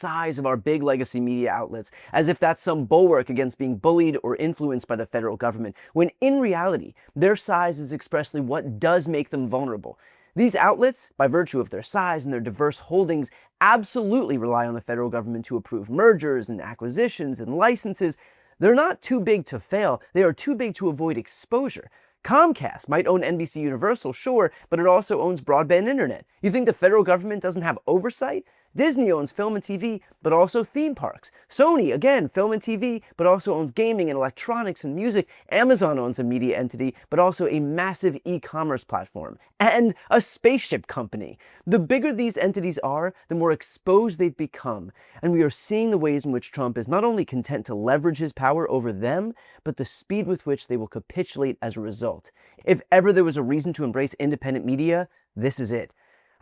size of our big legacy media outlets, as if that's some bulwark against being bullied or influenced by the federal government, when in reality, their size is expressly what does make them vulnerable. These outlets, by virtue of their size and their diverse holdings, absolutely rely on the federal government to approve mergers and acquisitions and licenses. They're not too big to fail, they are too big to avoid exposure. Comcast might own NBC Universal, sure, but it also owns broadband internet. You think the federal government doesn't have oversight? Disney owns film and TV, but also theme parks. Sony, again, film and TV, but also owns gaming and electronics and music. Amazon owns a media entity, but also a massive e-commerce platform. And a spaceship company. The bigger these entities are, the more exposed they've become. And we are seeing the ways in which Trump is not only content to leverage his power over them, but the speed with which they will capitulate as a result. If ever there was a reason to embrace independent media, this is it.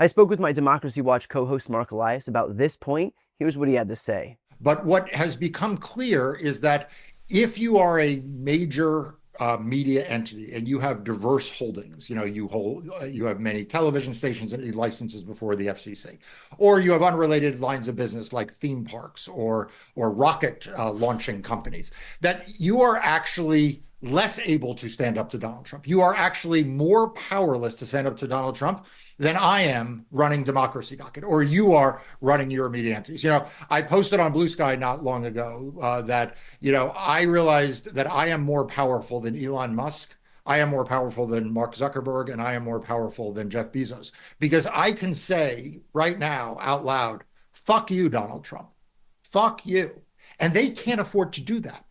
I spoke with my Democracy Watch co-host Mark Elias about this point. Here's what he had to say. But what has become clear is that if you are a major media entity and you have diverse holdings, you have many television stations and licenses before the FCC, or you have unrelated lines of business like theme parks or rocket launching companies, that you are actually less able to stand up to Donald Trump. You are actually more powerless to stand up to Donald Trump than I am running Democracy Docket, or you are running your media entities. I posted on Blue Sky not long ago that, I realized that I am more powerful than Elon Musk. I am more powerful than Mark Zuckerberg, and I am more powerful than Jeff Bezos, because I can say right now out loud, fuck you, Donald Trump. Fuck you. And they can't afford to do that.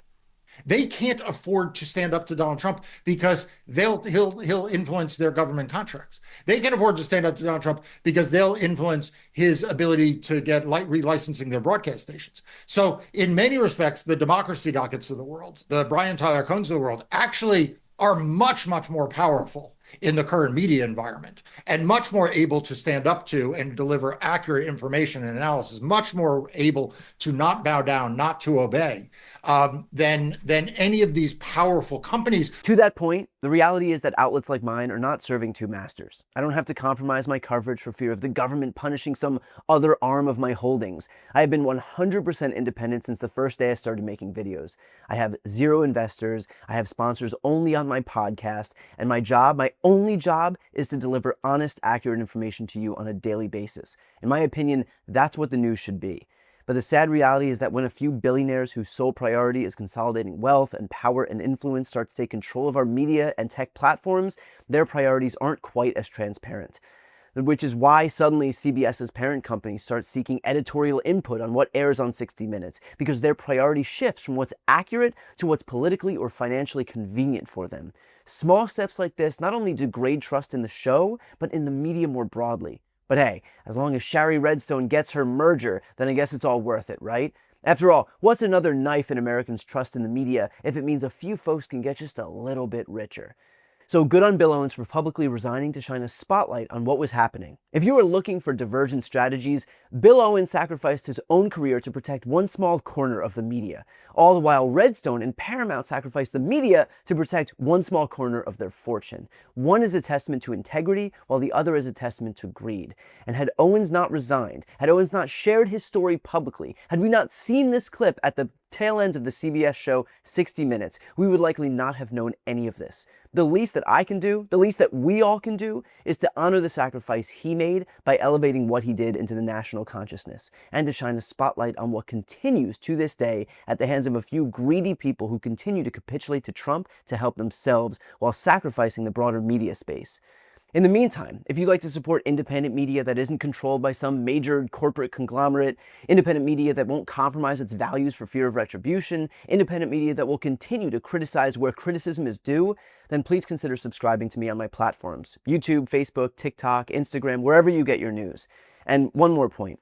They can't afford to stand up to Donald Trump because he'll influence their government contracts. They can't afford to stand up to Donald Trump because they'll influence his ability to get relicensing their broadcast stations. So in many respects, the Democracy Dockets of the world, the Brian Tyler Cohns of the world, actually are much, much more powerful in the current media environment and much more able to stand up to and deliver accurate information and analysis, much more able to not bow down, not to obey, than any of these powerful companies. To that point, the reality is that outlets like mine are not serving two masters. I don't have to compromise my coverage for fear of the government punishing some other arm of my holdings. I have been 100% independent since the first day I started making videos. I have zero investors, I have sponsors only on my podcast, and my only job is to deliver honest, accurate information to you on a daily basis. In my opinion, that's what the news should be. But the sad reality is that when a few billionaires whose sole priority is consolidating wealth and power and influence start to take control of our media and tech platforms, their priorities aren't quite as transparent. Which is why suddenly CBS's parent company starts seeking editorial input on what airs on 60 Minutes, because their priority shifts from what's accurate to what's politically or financially convenient for them. Small steps like this not only degrade trust in the show, but in the media more broadly. But hey, as long as Shari Redstone gets her merger, then I guess it's all worth it, right? After all, what's another knife in Americans' trust in the media if it means a few folks can get just a little bit richer? So good on Bill Owens for publicly resigning to shine a spotlight on what was happening. If you are looking for divergent strategies, Bill Owens sacrificed his own career to protect one small corner of the media, all the while Redstone and Paramount sacrificed the media to protect one small corner of their fortune. One is a testament to integrity, while the other is a testament to greed. And had Owens not resigned, had Owens not shared his story publicly, had we not seen this clip at the tail end of the CBS show 60 Minutes, we would likely not have known any of this. The least that I can do, the least that we all can do, is to honor the sacrifice he made by elevating what he did into the national consciousness, and to shine a spotlight on what continues to this day at the hands of a few greedy people who continue to capitulate to Trump to help themselves while sacrificing the broader media space. In the meantime, if you'd like to support independent media that isn't controlled by some major corporate conglomerate, independent media that won't compromise its values for fear of retribution, independent media that will continue to criticize where criticism is due, then please consider subscribing to me on my platforms: YouTube, Facebook, TikTok, Instagram, wherever you get your news. And one more point.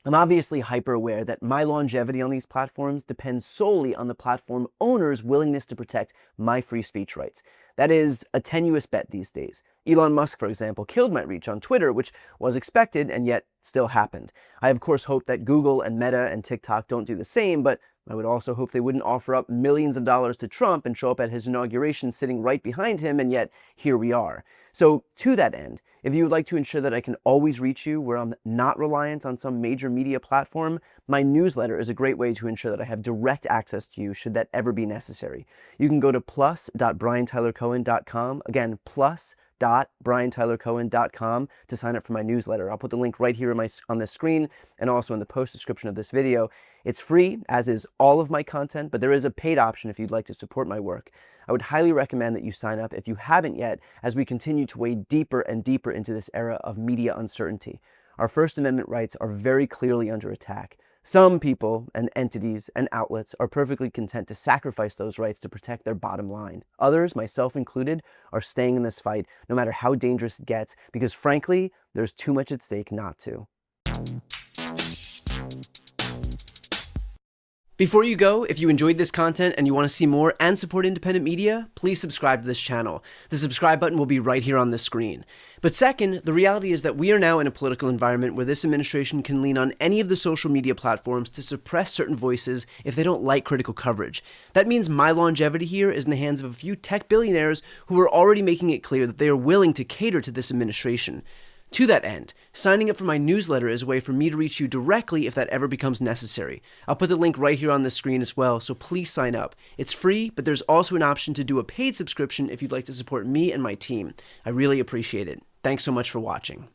I'm obviously hyper aware that my longevity on these platforms depends solely on the platform owner's willingness to protect my free speech rights. That is a tenuous bet these days. Elon Musk, for example, killed my reach on Twitter, which was expected and yet still happened. I of course hope that Google and Meta and TikTok don't do the same, but I would also hope they wouldn't offer up millions of dollars to Trump and show up at his inauguration sitting right behind him, and yet here we are. So to that end, if you would like to ensure that I can always reach you where I'm not reliant on some major media platform, my newsletter is a great way to ensure that I have direct access to you should that ever be necessary. You can go to plus.briantylercohen.com. Again, plus.briantylercohen.com to sign up for my newsletter. I'll put the link right here on this screen and also in the post description of this video. It's free, as is all of my content, but there is a paid option if you'd like to support my work. I would highly recommend that you sign up if you haven't yet, as we continue to wade deeper and deeper into this era of media uncertainty. Our First Amendment rights are very clearly under attack. Some people and entities and outlets are perfectly content to sacrifice those rights to protect their bottom line. Others, myself included, are staying in this fight no matter how dangerous it gets, because frankly, there's too much at stake not to. Before you go, if you enjoyed this content and you want to see more and support independent media, please subscribe to this channel. The subscribe button will be right here on the screen. But second, the reality is that we are now in a political environment where this administration can lean on any of the social media platforms to suppress certain voices if they don't like critical coverage. That means my longevity here is in the hands of a few tech billionaires who are already making it clear that they are willing to cater to this administration. To that end, signing up for my newsletter is a way for me to reach you directly if that ever becomes necessary. I'll put the link right here on the screen as well, so please sign up. It's free, but there's also an option to do a paid subscription if you'd like to support me and my team. I really appreciate it. Thanks so much for watching.